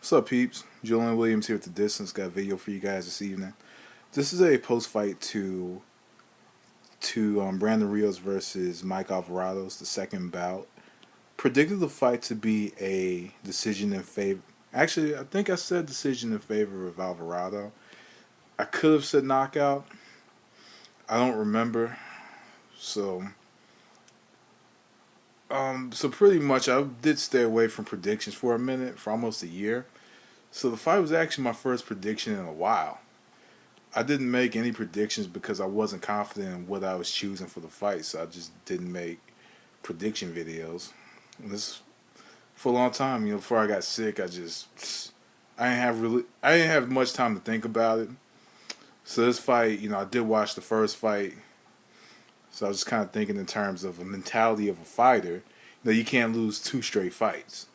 What's up, peeps? Julian Williams here with The Distance. Got a video for you guys this evening. This is a post-fight to Brandon Rios versus Mike Alvarado's the second bout. Predicted the fight to be a decision in favor. Actually, I think I said decision in favor of Alvarado. I could have said knockout. I don't remember. So pretty much I did stay away from predictions for a minute, for almost a year. So the fight was actually my first prediction in a while. I didn't make any predictions because I wasn't confident in what I was choosing for the fight, so I just didn't make prediction videos. And this for a long time, before I got sick, I didn't have much time to think about it. So this fight, I did watch the first fight. So I was just kind of thinking in terms of a mentality of a fighter. You can't lose two straight fights.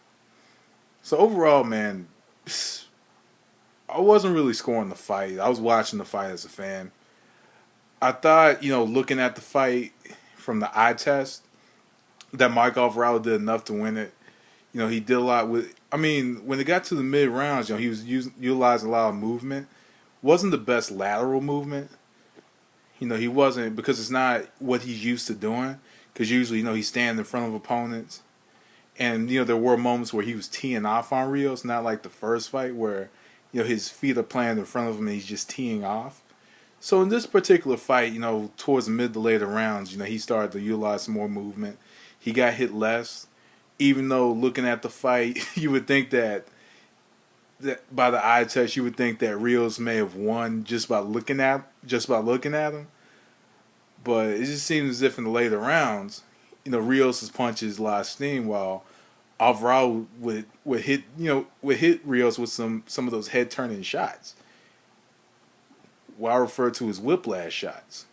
So overall, man, I wasn't really scoring the fight. I was watching the fight as a fan. I thought, looking at the fight from the eye test, that Mike Alvarado did enough to win it. He did a lot with. When it got to the mid rounds, he was utilizing a lot of movement. Wasn't the best lateral movement. He wasn't, because it's not what he's used to doing. Because usually, he's standing in front of opponents. And, there were moments where he was teeing off on Rios, not like the first fight where, his feet are planted in front of him and he's just teeing off. So in this particular fight, towards the mid to later rounds, he started to utilize some more movement. He got hit less. Even though looking at the fight, you would think that by the eye test, you would think that Rios may have won just by looking at him. But it just seems as if in the later rounds, Rios' punches lost steam, while Alvarado would hit Rios with some of those head turning shots. What I refer to as whiplash shots.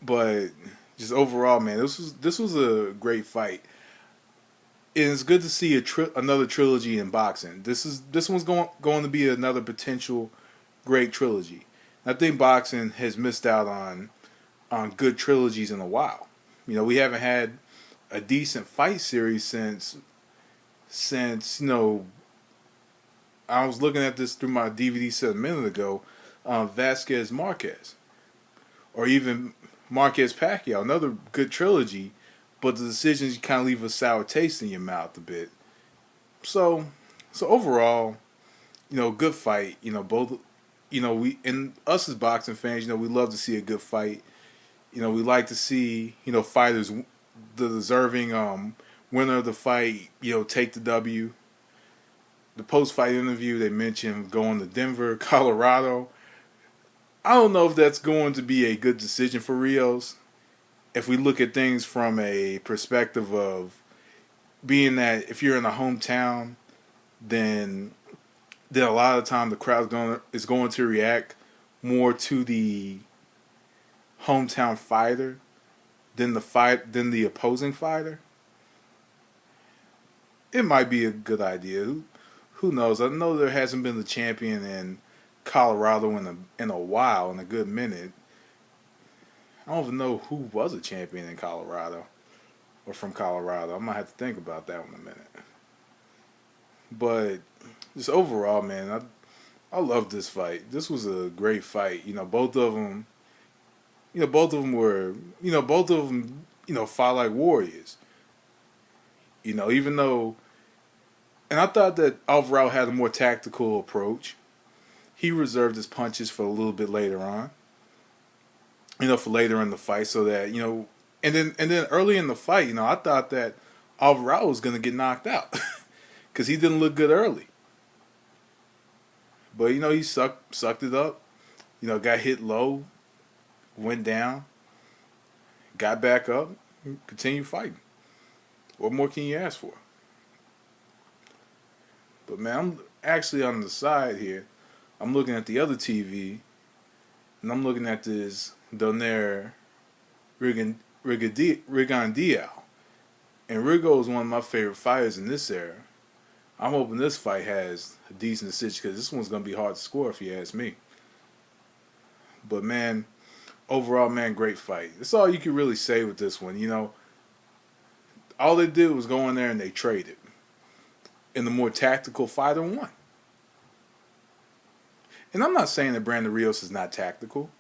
But just overall, man, this was a great fight. And it's good to see another trilogy in boxing. This one's going to be another potential great trilogy. I think boxing has missed out on good trilogies in a while. We haven't had a decent fight series since I was looking at this through my DVD set a minute ago, Vasquez Marquez, or even Marquez Pacquiao, another good trilogy, but the decisions kind of leave a sour taste in your mouth a bit. So overall, good fight. Both. Us as boxing fans, we love to see a good fight. We like to see, fighters, the deserving winner of the fight, take the W. The post-fight interview, they mentioned going to Denver, Colorado. I don't know if that's going to be a good decision for Rios. If we look at things from a perspective of being that if you're in a hometown, then a lot of the time the crowd is going to react more to the hometown fighter than the opposing fighter. It might be a good idea. Who knows? I know there hasn't been the champion in Colorado in a while, in a good minute. I don't even know who was a champion in Colorado or from Colorado. I might have to think about that one a minute. But just overall, man, I love this fight. This was a great fight. Both of them fought like warriors. Even though, and I thought that Alvarado had a more tactical approach. He reserved his punches for a little bit later on. For later in the fight, so that and then early in the fight, I thought that Alvarado was gonna get knocked out because he didn't look good early. But he sucked it up. Got hit low, went down, got back up, continued fighting. What more can you ask for? But man, I'm actually on the side here. I'm looking at the other TV, and I'm looking at this Donaire Rigondeaux. And Rigo is one of my favorite fighters in this era. I'm hoping this fight has a decent decision, because this one's going to be hard to score if you ask me. But man, overall, man, great fight. That's all you can really say with this one. All they did was go in there and they traded. and the more tactical fighter won. And I'm not saying that Brandon Rios is not tactical,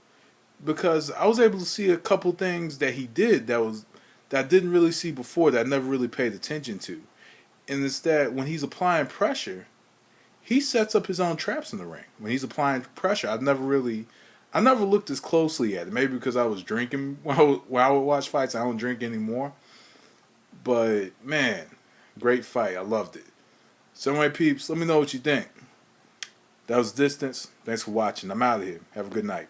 because I was able to see a couple things that he did that I didn't really see before, that I never really paid attention to. And it's that when he's applying pressure, he sets up his own traps in the ring. When he's applying pressure, I never looked as closely at it. Maybe because I was drinking while I would watch fights. I don't drink anymore. But, man, great fight. I loved it. So anyway, peeps, let me know what you think. That was Distance. Thanks for watching. I'm out of here. Have a good night.